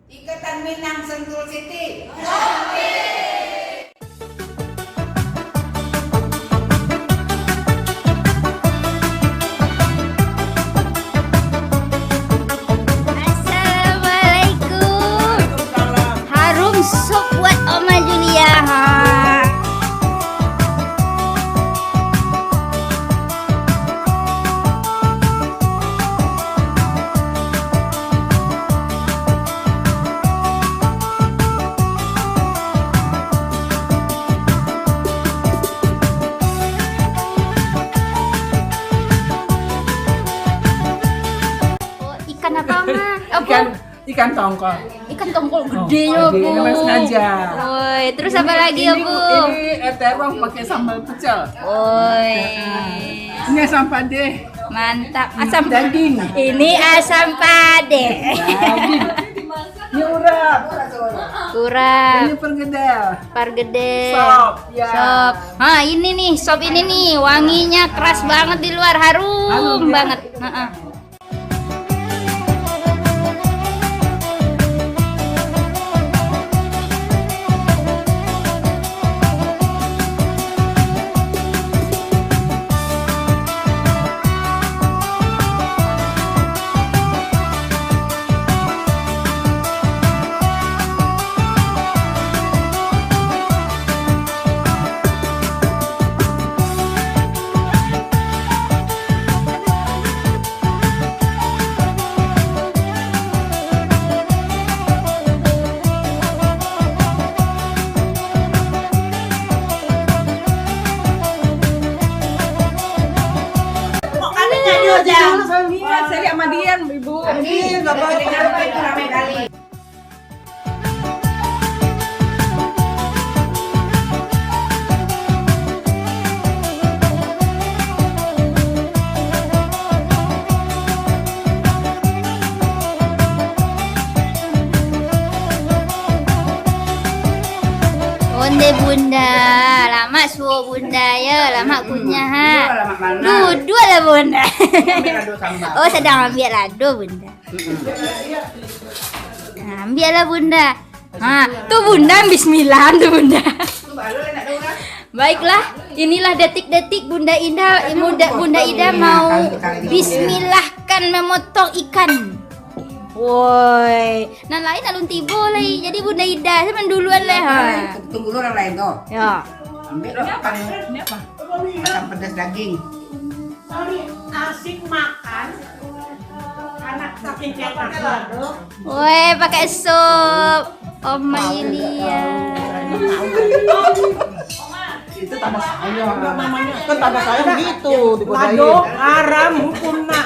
Ikatan Minang Sentul City. Assalamualaikum. Harum sup buat Oma Julia. Ikan apa, Ma? Ikan tongkol. Ikan tongkol gedenya, Bu. Namanya sengaja. Woi, terus apa lagi ya, Bu? Ini terong pakai sambal pecel. Woi. Ini asam pade. Mantap. Asam Daging. Ini asam pade. Daging. Ini urap. Kurang. Ini pergedel. Pargede. Sop, ya. Sop. Ah, ini nih, sop ini nih, wanginya keras banget di luar, harum Harum, ya? banget. Heeh. Saya lihat sama Dian, Ibu. Ini nggak boleh dengar itu ramai kali. Onde Bunda, lama suo Bunda ya, lama kunyah ha. Dua lah Bunda. Oh, sedang ambil lado Bunda. Nah, ambil lah Bunda. Nah, tuh Bunda bismillah tuh Bunda. Baiklah, inilah detik-detik Bunda Ida, Bunda Ida mau bismillahkan memotong ikan. Woi, nah lain alun tibo lah, jadi Bunda Ida saya duluan lah. Ha. Tunggu dulu orang lain tuh. Ya. Ambil loh. Ini apa? Asam pedas daging. Asik makan anak saking cepat. Woi, pakai sup. Oma Yulia. Itu tanda saya. Kan tanda saya begitu. Lado haram hukumna.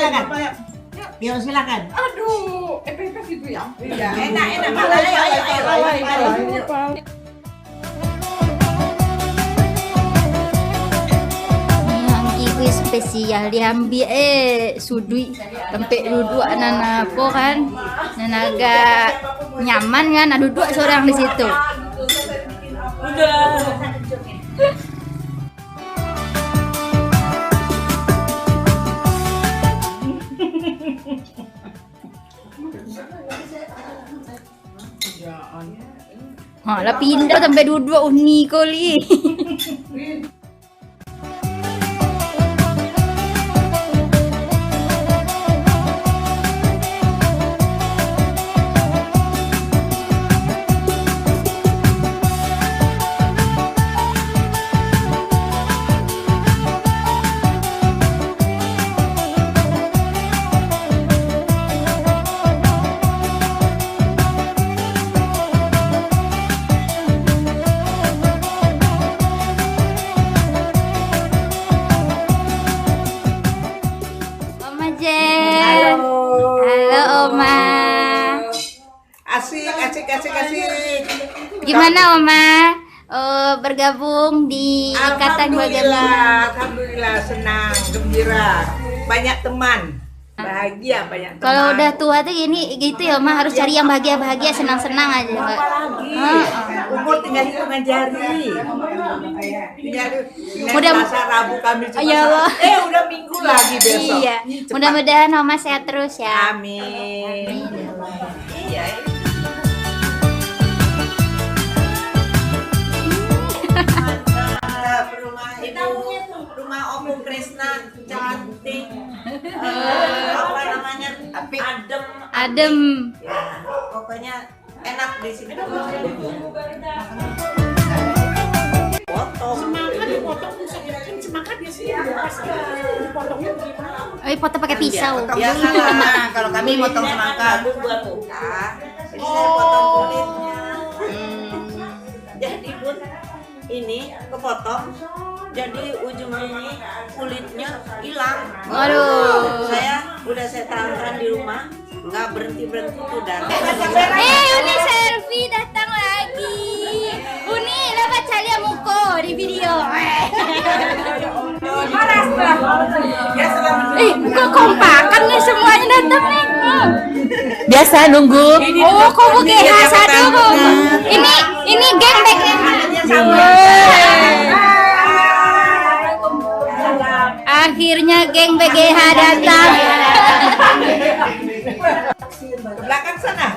Silakan. Silakan. Aduh, efektif itu ya. Iya, enak. Malah ayo. Yang kiwi spesial diambil sudui sampai duduk anak apa kan, dan agak nyaman kan, ada duduk seorang di situ. Lah pindah sampai duduk uni kali. Oma Jen. Halo Oma. Asik. Gimana Oma? Bergabung di ikatan bagaimana? Alhamdulillah, senang, gembira, banyak teman. Bahagia banyak teman. Kalau udah tua tuh gini gitu ya, mah harus cari yang bahagia-bahagia, senang-senang aja. Kak. Apalagi umur tinggal hitungan jari. Mudah- Selasa, Rabu, Kamis, Jumat, Ya Allah. Sabtu. Udah minggu lagi besok. Iya, Cepat. mudah-mudahan Mama sehat terus ya. Amin. Iya. Mantap, rumah itu rumah Om Krisna cantik. Apa namanya? Adem. Adem. Ya, pokoknya enak di sini. Foto. Semangka dipotong kan semangka biasanya dipotongnya gimana? Oh, foto pakai pisau. Biasa lah, kalau kami potong semangka buat muka, jadi saya potong kulitnya. Jadi Bun, ini kepotong, jadi ujung ini kulitnya hilang. Waduh. Udah saya terangkan di rumah, nggak berhenti tuh dan. Uni selfie datang lagi. Uni dapat cari muko di video. Kok kompakan nih semuanya datang nih. Biasa nunggu. Oh, kok GH satu. Ini geng BGH. Akhirnya geng BGH datang. Ke belakang sana.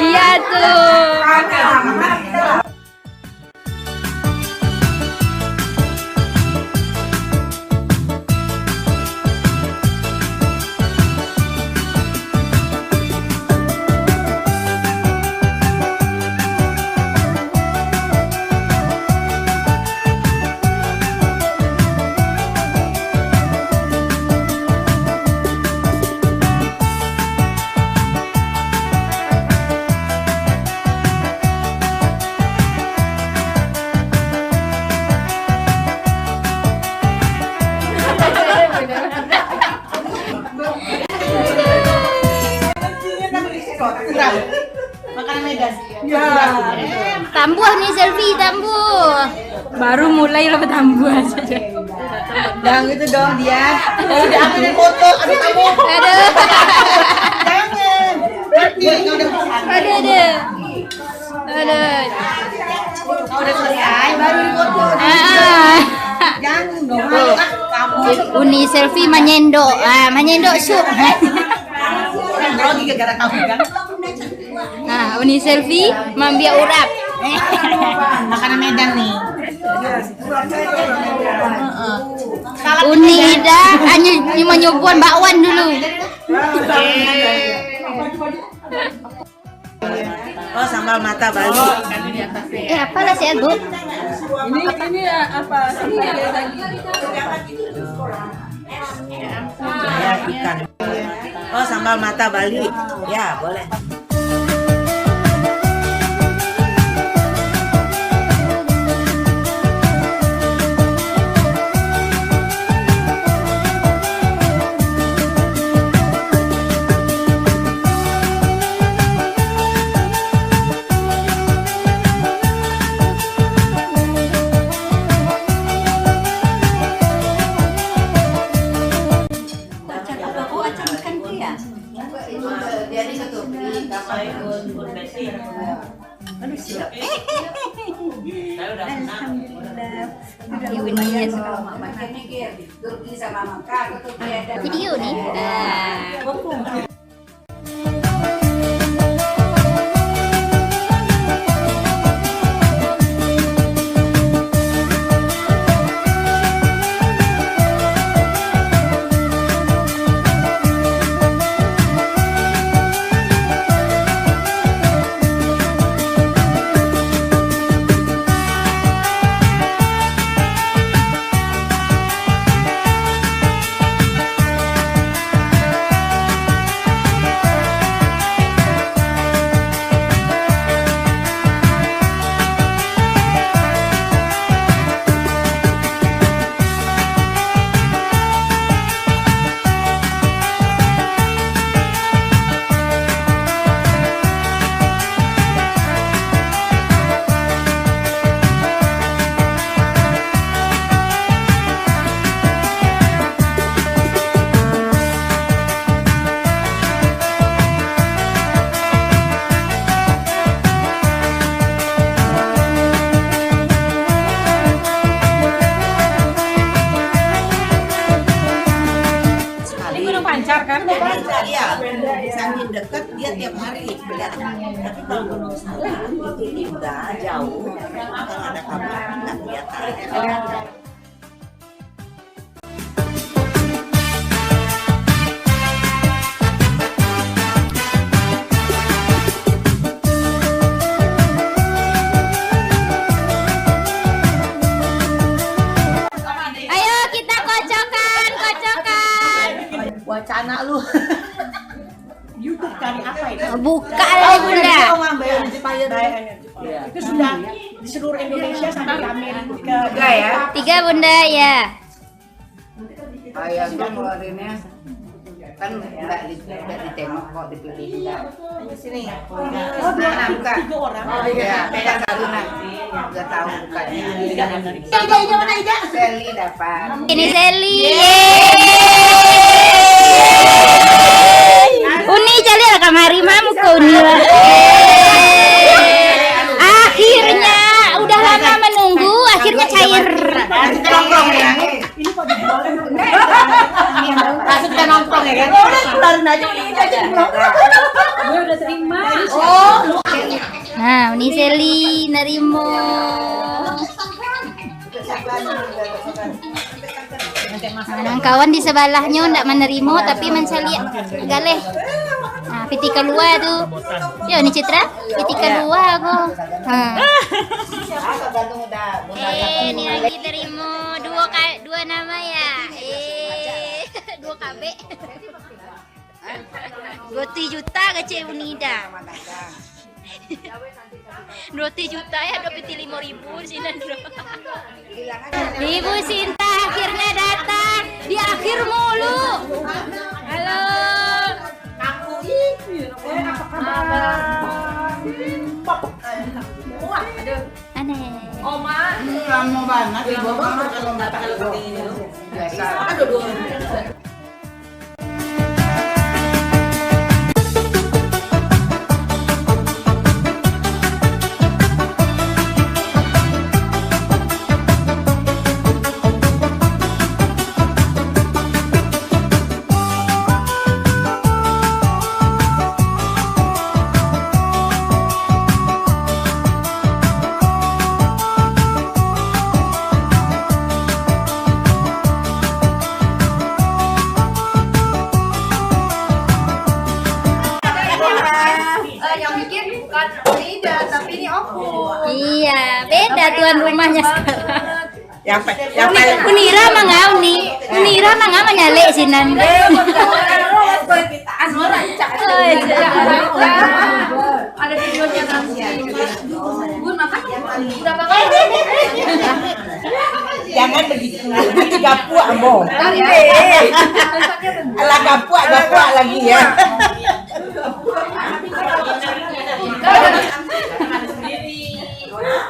Iya tuh. Makanan Medan. Tambuh nih selfie, tambuh. Baru mulai lo tambuh aja. Jangan gitu dong dia. Kalau diambilin foto, aduh kamu. Aduh. Jangan. Nanti kalau udah Aduh, aduh. Aduh. kalau udah selesai baru dipoto. Ah. Jangan dong. Malu kan kamu. Uni selfie manyendo. Manyendo sup. Kan grogi gara-gara kamu kan. Nah, uni selfie mambia urap. Makanan Medan nih. Uni ida hanya lima nyobuan bakwan dulu. Oh, sambal mata Bali. Apa lah sih, Bu? Ya, ikan. Oh, sambal mata Bali. Ya, boleh. Video nih. dia tiap hari lihat. Tapi kalau Gunung Salak itu indah, jauh. Kalau ada kabar nggak kelihatan. Ayo kita kocokan. Wacana lu. YouTube cari apa itu? Buka lah Bunda. Itu sudah di seluruh Indonesia sampai ke Amerika. Tiga ya. 3 Bunda ya. Ayahnya ngeluarinnya kan nggak ditengok kok dipilih enggak. Sini. Buka. 3 orang. Oh iya, pegang satu nanti. Nggak tahu bukanya. Ida mana Ida? Sally dapat. Ini Sally. Uni cari lah kamari mamu ke Uni lah. Akhirnya udah lama menunggu, akhirnya cair. Kita nongkrong ya. Ini kok dijualin? Langsung kita nongkrong ya kan? Udah keluarin aja ini aja. Gue udah terima. Oh, Nah, Uni Sally nerimo. Nah, kawan di sebelahnya ndak menerima tapi mencari galeh. Nah, piti keluar tuh. Yo, ini Citra, piti keluar aku. Tergantung udah. Ini lagi terima dua nama ya. 2 KB. 20 juta kecil Unida. 20 juta ya, 25.000 sih Nandro. Ibu Sinta akhirnya datang di akhir mulu. Halo. Aku ini. Apa kabar? Aneh. Lama banget. Lama banget kalau nggak tahu. Biasa. Iya, beda tuan rumahnya sekarang. Yang Unira mangga Unira mangga menyalek sinan. Ada videonya nanti. Bun makan udah jangan begitu. Nanti gapua ambo. Alah gapua lagi ya.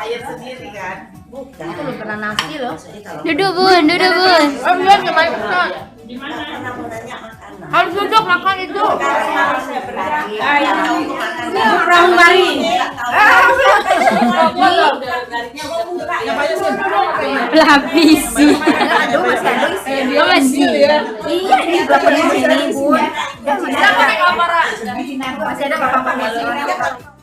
Air sendiri kan? Bukan. Itu belum pernah nasi loh. Duduk Bun. harus duduk makan itu. Perahu maring. Lapisi. Oh, masih. Iya, ini belakangnya sini, Bu. Masih ada bapak-bapak.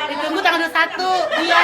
Ditunggu tanggal 21. Iya.